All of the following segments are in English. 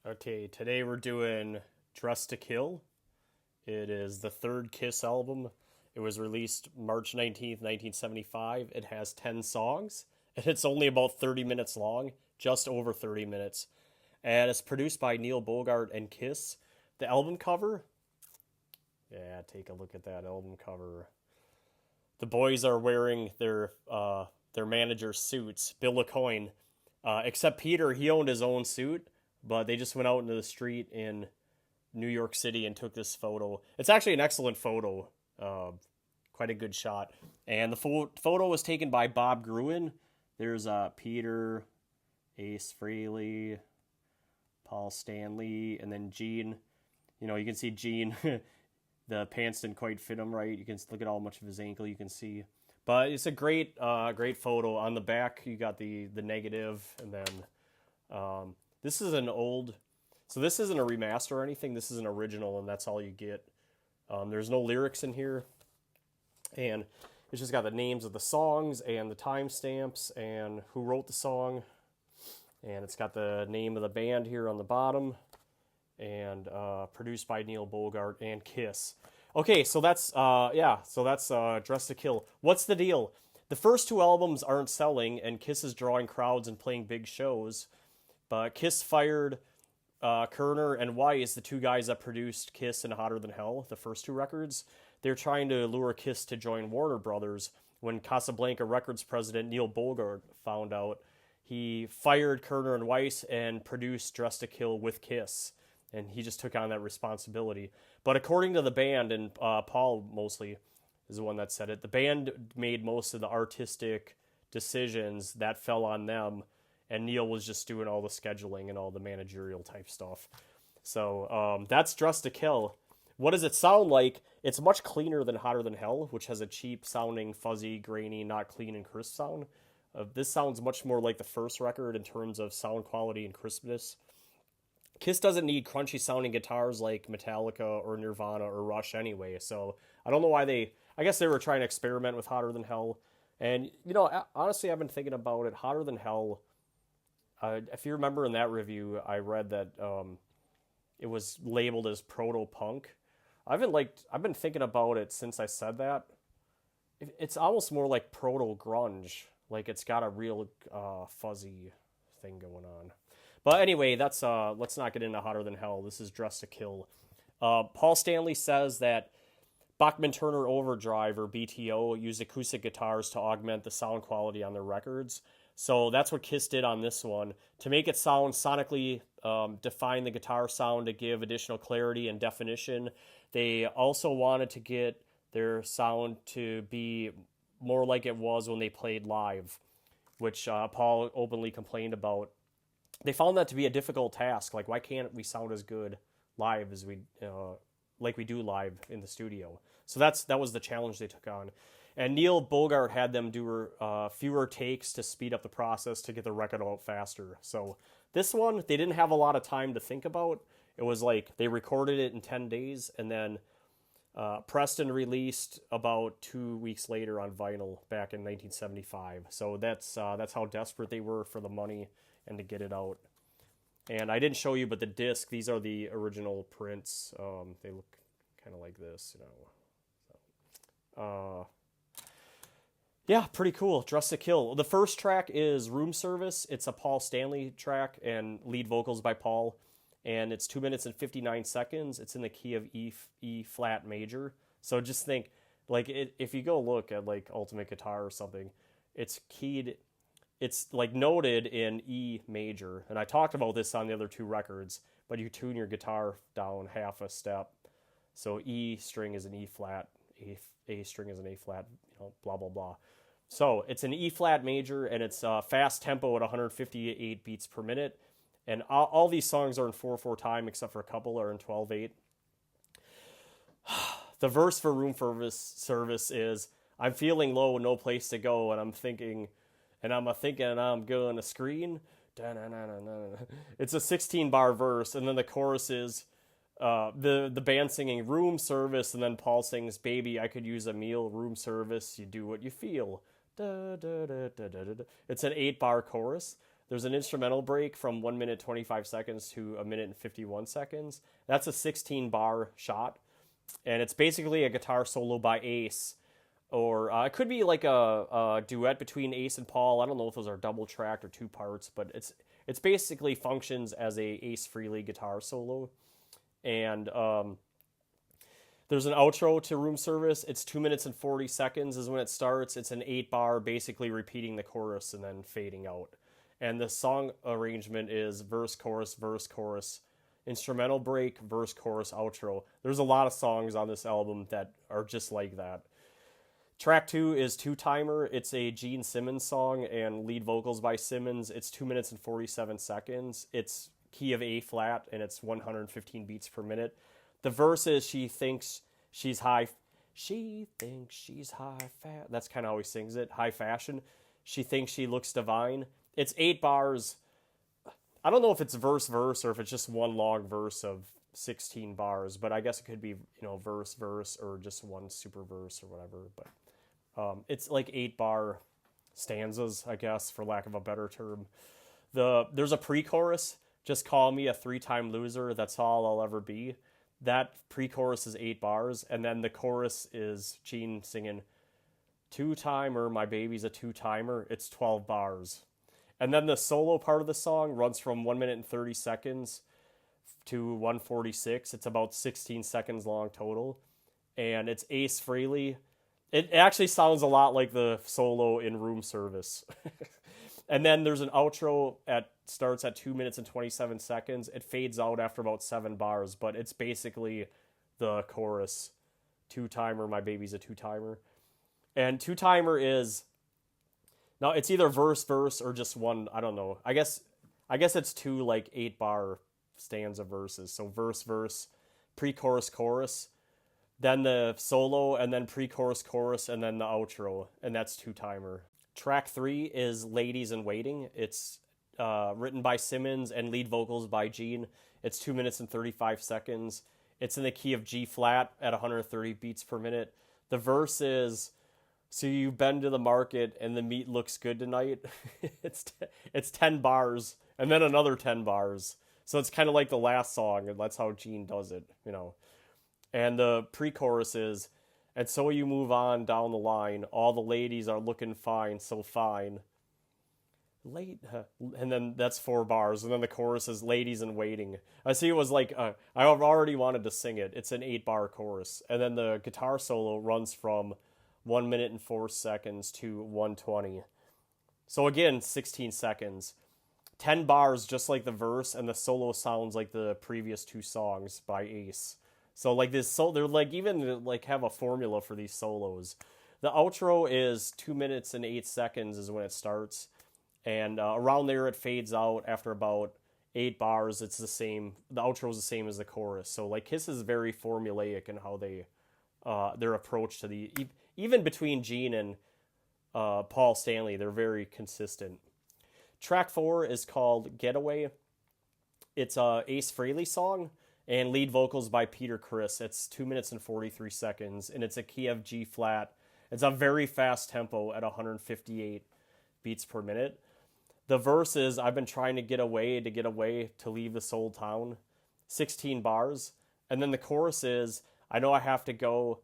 Okay, today we're doing Dress to Kill. It is the third Kiss album. It was released March 19th, 1975. It has 10 songs, and it's only about 30 minutes long, just over 30 minutes. And it's produced by Neil Bogart and Kiss. The album cover, yeah, take a look at that album cover. The boys are wearing their manager's suits, Bill LaCoin. Except Peter, he owned his own suit, but they just went out into the street in New York City and took this photo. It's actually an excellent photo, quite a good shot. And the photo was taken by Bob Gruen. There's Peter, Ace Frehley, Paul Stanley, and then Gene. You know, you can see Gene. The pants didn't quite fit him right. You can look at how much of his ankle you can see. But it's a great photo. On the back, you got the negative, and then this is an old. So this isn't a remaster or anything. This is an original, and that's all you get. There's no lyrics in here, and it's just got the names of the songs and the timestamps and who wrote the song, and it's got the name of the band here on the bottom, and produced by Neil Bogart and Kiss. Okay, so that's Dress to Kill. What's the deal? The first two albums aren't selling, and Kiss is drawing crowds and playing big shows. But Kiss fired Kerner and Weiss, the two guys that produced Kiss and Hotter Than Hell, the first two records. They're trying to lure Kiss to join Warner Brothers. When Casablanca Records president Neil Bogart found out, he fired Kerner and Weiss and produced Dress to Kill with Kiss. And he just took on that responsibility. But according to the band, and Paul mostly is the one that said it, the band made most of the artistic decisions that fell on them, and Neil was just doing all the scheduling and all the managerial type stuff. So that's Dress to Kill. What does it sound like? It's much cleaner than Hotter Than Hell, which has a cheap sounding, fuzzy, grainy, not clean and crisp sound. This sounds much more like the first record in terms of sound quality and crispness. Kiss doesn't need crunchy sounding guitars like Metallica or Nirvana or Rush anyway, so I don't know why I guess they were trying to experiment with Hotter Than Hell. And, you know, honestly, I've been thinking about it. Hotter Than Hell, if you remember in that review, I read that it was labeled as proto-punk. I've been thinking about it since I said that. It's almost more like proto-grunge. Like, it's got a real fuzzy thing going on. But anyway, that's let's not get into Hotter Than Hell. This is Dress to Kill. Paul Stanley says that Bachman Turner Overdrive, or BTO, used acoustic guitars to augment the sound quality on their records. So that's what Kiss did on this one. To make it sound sonically, define the guitar sound to give additional clarity and definition. They also wanted to get their sound to be more like it was when they played live, which Paul openly complained about. They found that to be a difficult task. Like, why can't we sound as good live as like we do live in the studio? So that was the challenge they took on. And Neil Bogart had them do fewer takes to speed up the process to get the record out faster. So this one, they didn't have a lot of time to think about. It was like they recorded it in 10 days, and then Preston released about 2 weeks later on vinyl back in 1975. So that's how desperate they were for the money and to get it out. And I didn't show you, but the disc, these are the original prints. They look kind of like this, you know. Yeah, pretty cool. Dress to Kill. The first track is Room Service. It's a Paul Stanley track and lead vocals by Paul. And it's 2 minutes and 59 seconds. It's in the key of E flat major. So just think, like, if you go look at like Ultimate Guitar or something, it's keyed. It's like noted in E major, and I talked about this on the other two records, but you tune your guitar down half a step. So E string is an E flat, A string is an A flat, you know, blah, blah, blah. So it's an E flat major, and it's fast tempo at 158 beats per minute. And all these songs are in 4/4 time, except for a couple are in 12/8. The verse for Room Service is, I'm feeling low, no place to go, and I'm thinking I'm going to screen. It's a 16-bar verse, and then the chorus is the band singing Room Service, and then Paul sings, Baby, I could use a meal, room service, you do what you feel. Da, da, da, da, da, da. It's an 8-bar chorus. There's an instrumental break from 1 minute 25 seconds to a minute and 51 seconds. That's a 16 bar shot, and it's basically a guitar solo by Ace, or it could be like a duet between Ace and Paul. I don't know if those are double tracked or two parts, but it's basically functions as a Ace Frehley guitar solo. And there's an outro to Room Service. It's 2 minutes and 40 seconds is when it starts. It's an 8 bar, basically repeating the chorus and then fading out. And the song arrangement is verse, chorus, instrumental break, verse, chorus, outro. There's a lot of songs on this album that are just like that. Track 2 is Two Timer. It's a Gene Simmons song and lead vocals by Simmons. It's 2 minutes and 47 seconds. It's key of A flat and it's 115 beats per minute. The verse is she thinks she's high. She thinks she's that's kind of how he sings it. High fashion. She thinks she looks divine. It's 8 bars. I don't know if it's verse, or if it's just one long verse of 16 bars, but I guess it could be, verse, or just one super verse or whatever. But it's like 8 bar stanzas, I guess, for lack of a better term. There's a pre-chorus, just call me a 3-time loser, that's all I'll ever be. That pre-chorus is 8 bars, and then the chorus is Gene singing, 2-timer, my baby's a 2-timer, it's 12 bars. And then the solo part of the song runs from 1 minute and 30 seconds to 146. It's about 16 seconds long total. And it's Ace Frehley. It actually sounds a lot like the solo in Room Service. And then there's an outro starts at 2 minutes and 27 seconds. It fades out after about 7 bars, but it's basically the chorus. 2-timer, my baby's a 2-timer. And 2-timer is... Now, it's either verse, or just one, I don't know. I guess it's 2, 8 bar stanza verses. So verse, pre-chorus, chorus, then the solo, and then pre-chorus, chorus, and then the outro. And that's 2-timer. Track 3 is Ladies in Waiting. It's written by Simmons and lead vocals by Gene. It's 2 minutes and 35 seconds. It's in the key of G flat at 130 beats per minute. The verse is... So you've been to the market and the meat looks good tonight. It's 10 bars and then another 10 bars. So it's kind of like the last song, and that's how Gene does it, And the pre-chorus is, and so you move on down the line. All the ladies are looking fine, so fine. And then that's 4 bars. And then the chorus is ladies in waiting. I see it was like, I already wanted to sing it. It's an 8 bar chorus. And then the guitar solo runs from 1 minute and 4 seconds to 120. So again, 16 seconds. 10 bars just like the verse, and the solo sounds like the previous 2 songs by Ace. So they're even have a formula for these solos. The outro is 2 minutes and 8 seconds is when it starts. And around there it fades out after about 8 bars. It's the same. The outro is the same as the chorus. So Kiss is very formulaic in how they their approach to the... Even between Gene and Paul Stanley, they're very consistent. Track 4 is called Getaway. It's a Ace Frehley song and lead vocals by Peter Criss. It's 2 minutes and 43 seconds, and it's a key of G flat. It's a very fast tempo at 158 beats per minute. The verse is, I've been trying to get away, to leave this old town. 16 bars. And then the chorus is, I know I have to go,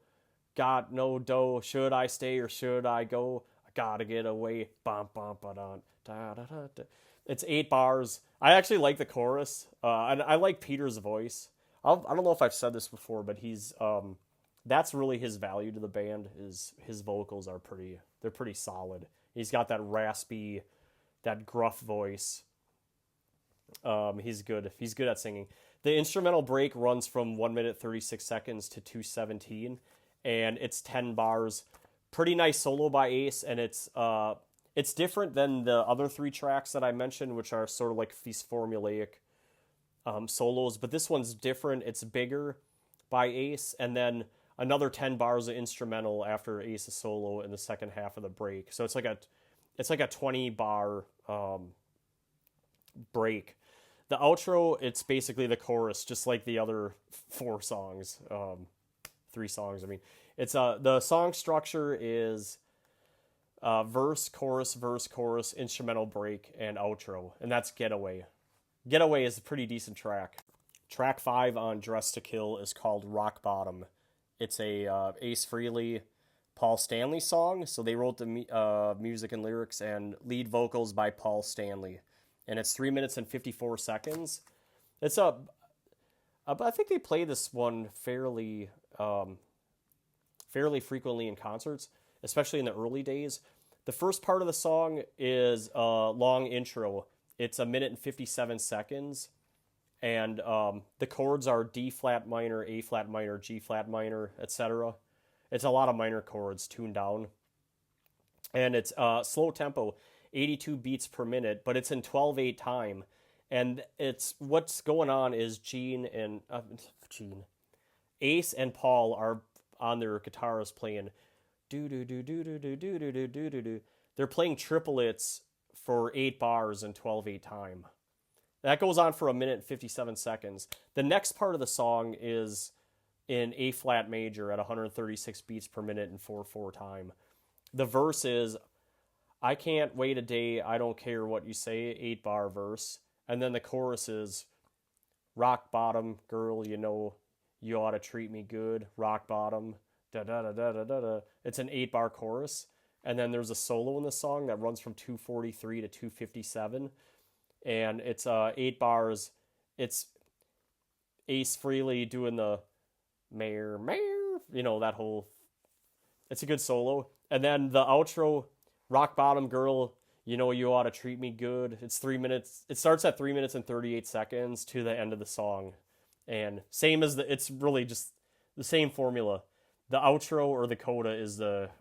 got no dough, should I stay or should I go? I gotta get away, bum, bum, ba-dun, da-da-da-da. It's 8 bars. I actually like the chorus, and I like Peter's voice. I don't know if I've said this before, but he's that's really his value to the band. Is his vocals are pretty solid. He's got that raspy, that gruff voice. He's good. He's good at singing. The instrumental break runs from 1 minute 36 seconds to 2:17, and it's 10 bars. Pretty nice solo by Ace, and it's different than the other 3 tracks that I mentioned, which are sort of like these formulaic solos, but this one's different. It's bigger by Ace, and then another 10 bars of instrumental after Ace's solo in the second half of the break. So it's like a 20 bar break. The outro, it's basically the chorus, just like the other 4 songs, 3 songs. I mean, it's the song structure is verse, chorus, instrumental break, and outro. And that's Getaway. Getaway is a pretty decent track. Track 5 on Dress to Kill is called Rock Bottom. It's a Ace Frehley, Paul Stanley song. So they wrote the music and lyrics and lead vocals by Paul Stanley. And it's 3 minutes and 54 seconds. It's I think they play this one fairly frequently in concerts, especially in the early days. The first part of the song is a long intro. It's 1 minute and 57 seconds. And the chords are D flat minor, A flat minor, G flat minor, etc. It's a lot of minor chords tuned down. And it's slow tempo, 82 beats per minute, but it's in 12/8 time. And it's what's going on is Ace and Paul are on their guitars playing do do do do do do do do do do do do. They're playing triplets for 8 bars in 12/8 time. That goes on for 1 minute and 57 seconds. The next part of the song is in A flat major at 136 beats per minute in 4/4 time. The verse is, I can't wait a day, I don't care what you say, 8-bar verse. And then the chorus is, rock bottom, girl, you know, you ought to treat me good, rock bottom, da da da da da da da. It's an 8-bar chorus. And then there's a solo in the song that runs from 243 to 257. And it's 8 bars. It's Ace Frehley doing the mayor, you know, that whole. It's a good solo. And then the outro, rock bottom girl, you know you ought to treat me good. It's 3 minutes. It starts at 3 minutes and 38 seconds to the end of the song. And same as it's really just the same formula. The outro or the coda is the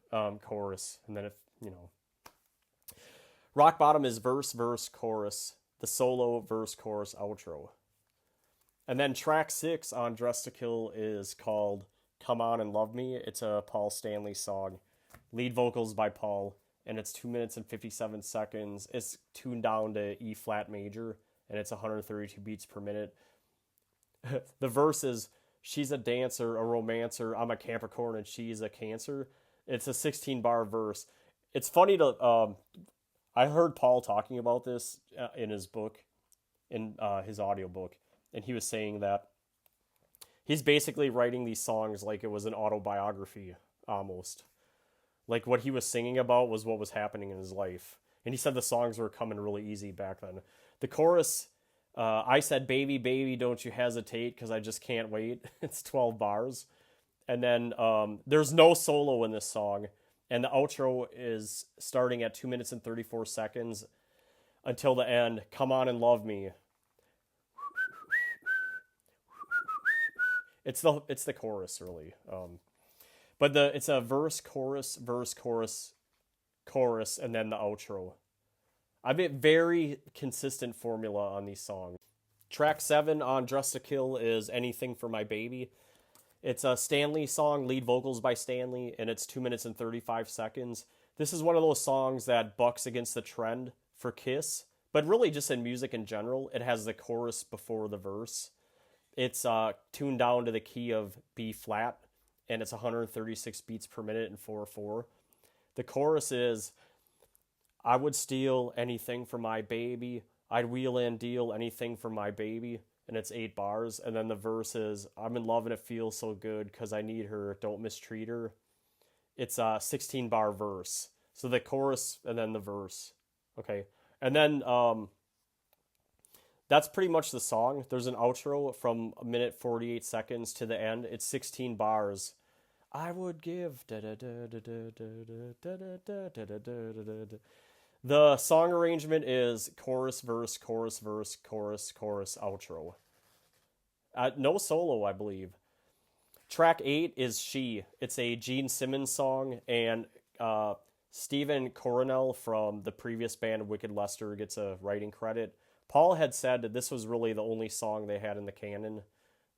chorus. And then rock bottom is verse, chorus. The solo, verse, chorus, outro. And then track 6 on Dress to Kill is called Come On and Love Me. It's a Paul Stanley song. Lead vocals by Paul. And it's 2 minutes and 57 seconds. It's tuned down to E flat major. And it's 132 beats per minute. The verse is, she's a dancer, a romancer. I'm a Capricorn and she's a Cancer. It's a 16-bar verse. It's funny to... I heard Paul talking about this in his book, in his audiobook, and he was saying that he's basically writing these songs like it was an autobiography, almost. Like what he was singing about was what was happening in his life. And he said the songs were coming really easy back then. The chorus, I said, baby, baby, don't you hesitate, because I just can't wait. It's 12 bars. And then there's no solo in this song. And the outro is starting at 2 minutes and 34 seconds until the end. Come on and love me. It's the chorus, really. But it's a verse, chorus, chorus, and then the outro. I've been very consistent formula on these songs. Track 7 on Dress to Kill is Anything for My Baby. It's a Stanley song, lead vocals by Stanley, and it's 2 minutes and 35 seconds. This is one of those songs that bucks against the trend for Kiss, but really just in music in general. It has the chorus before the verse. It's tuned down to the key of B flat, and it's 136 beats per minute in 4/4. The chorus is, I would steal anything for my baby. I'd wheel and deal anything for my baby. And it's 8 bars. And then the verse is, I'm in love and it feels so good because I need her. Don't mistreat her. It's a 16-bar verse. So the chorus and then the verse. Okay. And then that's pretty much the song. There's an outro from 1 minute 48 seconds to the end. It's 16 bars. I would give. The song arrangement is chorus, verse, outro. No solo, I believe. Track 8 is She. It's a Gene Simmons song, and Stephen Coronel from the previous band Wicked Lester gets a writing credit. Paul had said that this was really the only song they had in the canon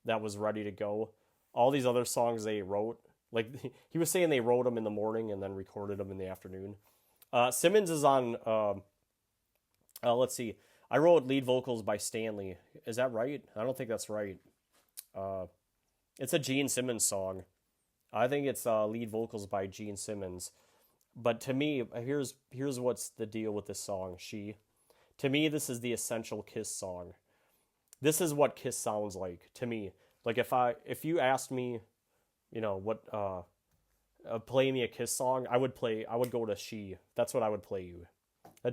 that was ready to go. All these other songs they wrote, like he was saying they wrote them in the morning and then recorded them in the afternoon. Simmons is on, let's see, I wrote lead vocals by Stanley. Is that right? I don't think that's right. It's a Gene Simmons song. I think it's lead vocals by Gene Simmons. But to me, here's what's the deal with this song. She, to me, this is the essential Kiss song. This is what Kiss sounds like to me. Like if you asked me, what play me a Kiss song, I would go to She. That's what I would play you.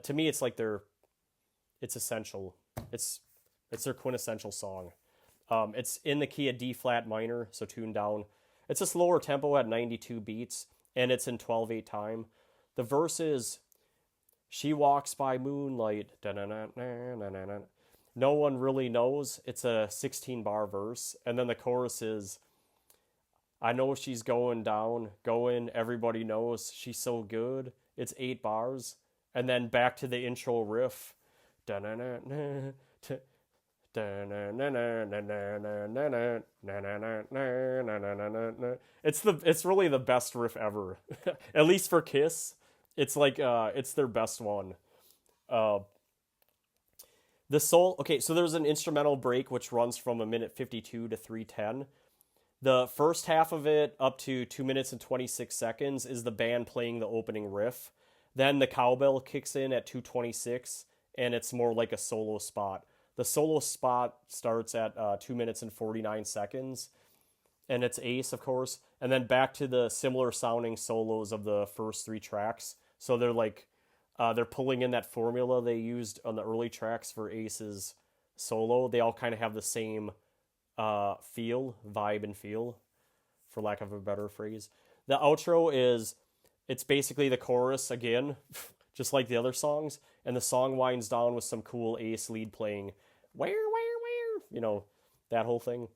To me, it's like it's essential. It's their quintessential song. It's in the key of D flat minor, so tuned down. It's a slower tempo at 92 beats, and it's in 12/8 time. The verse is, "She walks by moonlight, da-na-na-na-na-na-na. No one really knows." It's a 16-bar verse, and then the chorus is, "I know she's going down, going, everybody knows she's so good." It's 8 bars, and then back to the intro riff. Da-na-na-na, it's really the best riff ever. At least for Kiss. It's like it's their best one. Uh okay, so there's an instrumental break which runs from 1:52 to 3:10. The first half of it up to 2 minutes and 26 seconds is the band playing the opening riff. Then the cowbell kicks in at 2:26 and it's more like a solo spot. The solo spot starts at 2 minutes and 49 seconds, and it's Ace, of course, and then back to the similar sounding solos of the first 3 tracks. So they're pulling in that formula they used on the early tracks for Ace's solo. They all kind of have the same vibe and feel, for lack of a better phrase. The outro it's basically the chorus again, just like the other songs, and the song winds down with some cool Ace lead playing, where, that whole thing.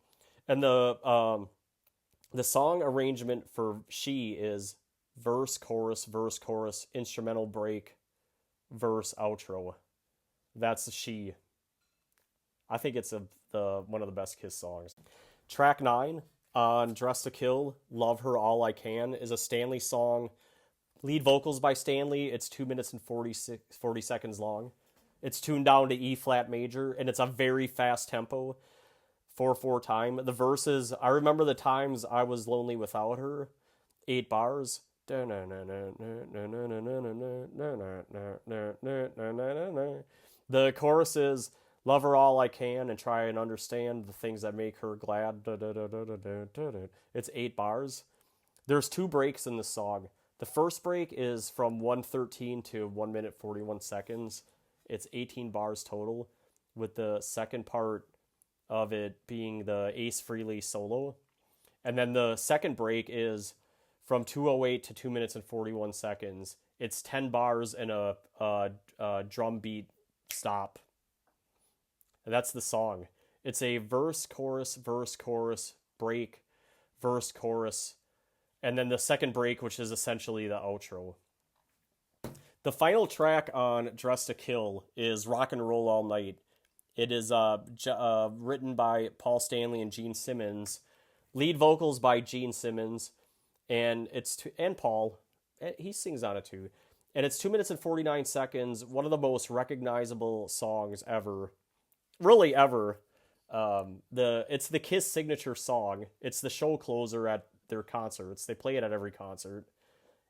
And the song arrangement for She is verse, chorus, instrumental break, verse, outro. That's She. I think it's one of the best Kiss songs. Track 9 on Dressed to Kill, Love Her All I Can, is a Stanley song. Lead vocals by Stanley. It's 2 minutes and 40 seconds long. It's tuned down to E flat major, and it's a very fast tempo, 4/4 time. The verses, I remember the times I was lonely without her, 8 bars. The chorus is, love her all I can and try and understand the things that make her glad. It's 8 bars. There's 2 breaks in the song. The first break is from 1:13 to 1:41 seconds. It's 18 bars total, with the second part of it being the Ace Frehley solo. And then the second break is from 2:08 to 2 minutes and 41 seconds. It's 10 bars and a drum beat stop. And that's the song. It's a verse, chorus, break, verse, chorus, and then the second break, which is essentially the outro. The final track on Dressed to Kill is Rock and Roll All Night. It is written by Paul Stanley and Gene Simmons. Lead vocals by Gene Simmons, and Paul. He sings on it too. And it's 2 minutes and 49 seconds. One of the most recognizable songs ever. Really ever. It's the Kiss signature song. It's the show closer at their concerts. They play it at every concert.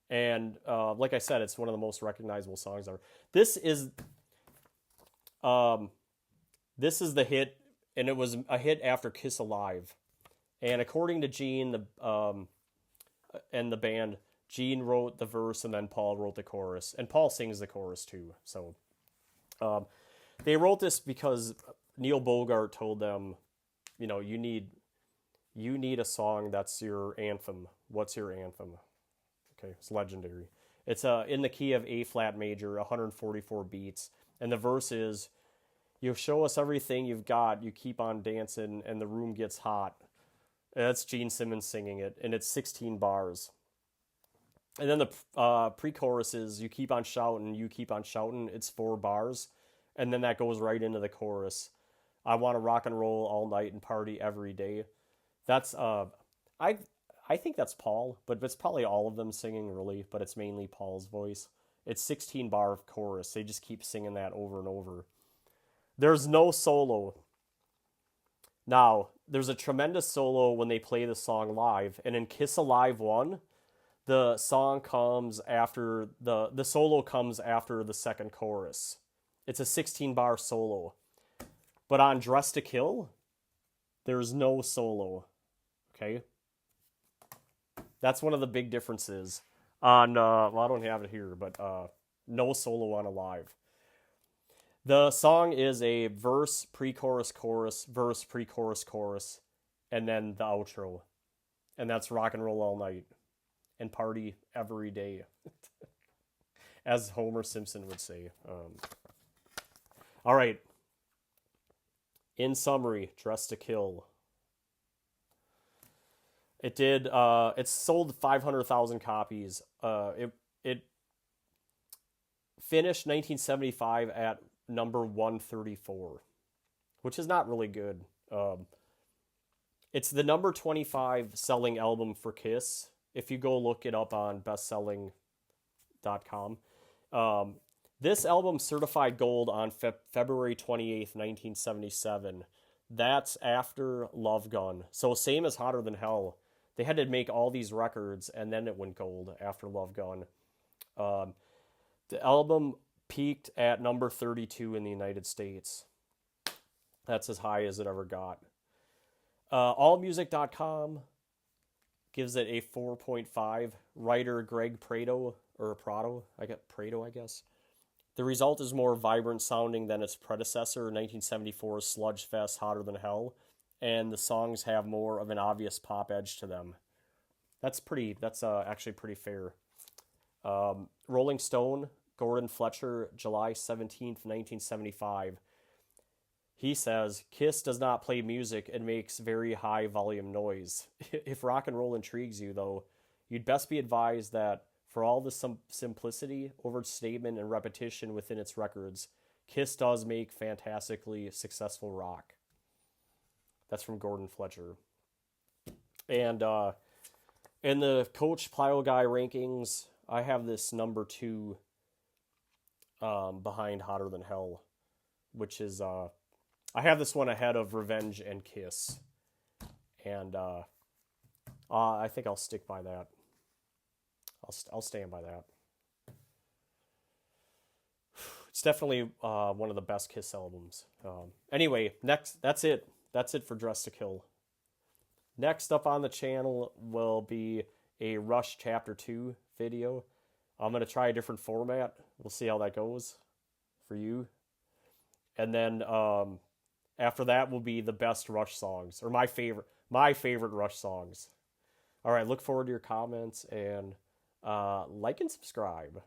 And like I said, it's one of the most recognizable songs ever. This is the hit, and it was a hit after Kiss Alive. And according to Gene, and the band, Gene wrote the verse and then Paul wrote the chorus. And Paul sings the chorus too. So they wrote this because Neil Bogart told them, you need a song that's your anthem. What's your anthem? Okay, it's legendary. It's in the key of A flat major, 144 beats. And the verse is, you show us everything you've got, you keep on dancing, and the room gets hot. And that's Gene Simmons singing it, and it's 16 bars. And then the pre-chorus is, you keep on shouting, it's 4 bars. And then that goes right into the chorus. I want to rock and roll all night and party every day. That's, I think that's Paul, but it's probably all of them singing, really, but it's mainly Paul's voice. It's 16 bar of chorus. They just keep singing that over and over. There's no solo. Now, there's a tremendous solo when they play the song live, and in Kiss Alive 1, the song comes after the solo comes after the second chorus. It's a 16-bar solo. But on Dress to Kill, there's no solo. Okay? That's one of the big differences on well, I don't have it here, but no solo on Alive. The song is a verse, pre-chorus, chorus, verse, pre-chorus, chorus, and then the outro. And that's Rock and Roll All Night and Party Every Day, as Homer Simpson would say. All right. In summary, Dress to Kill. It sold 500,000 copies. It finished 1975 at number 134, which is not really good. It's the number 25 selling album for Kiss. If you go look it up on bestselling.com. This album certified gold on February 28th, 1977. That's after Love Gun. So same as Hotter Than Hell. They had to make all these records, and then it went gold after Love Gun. The album peaked at number 32 in the United States. That's as high as it ever got. Allmusic.com gives it a 4.5. Writer Greg Prato, I guess. The result is more vibrant sounding than its predecessor, 1974's Sludge Fest Hotter Than Hell, and the songs have more of an obvious pop edge to them. That's actually pretty fair. Rolling Stone, Gordon Fletcher, July 17th, 1975. He says, Kiss does not play music, it makes very high volume noise. If rock and roll intrigues you, though, you'd best be advised that for all the simplicity, overstatement, and repetition within its records, Kiss does make fantastically successful rock. That's from Gordon Fletcher. And in the Coach Plyo Guy rankings, I have this number 2 behind Hotter Than Hell, which is... I have this one ahead of Revenge and Kiss. And I think I'll stick by that. I'll stand by that. It's definitely one of the best Kiss albums. Anyway, that's it. That's it for Dress to Kill. Next up on the channel will be a Rush Chapter 2 video. I'm going to try a different format. We'll see how that goes for you. And then after that will be the best Rush songs, or my favorite Rush songs. All right, look forward to your comments, and like and subscribe.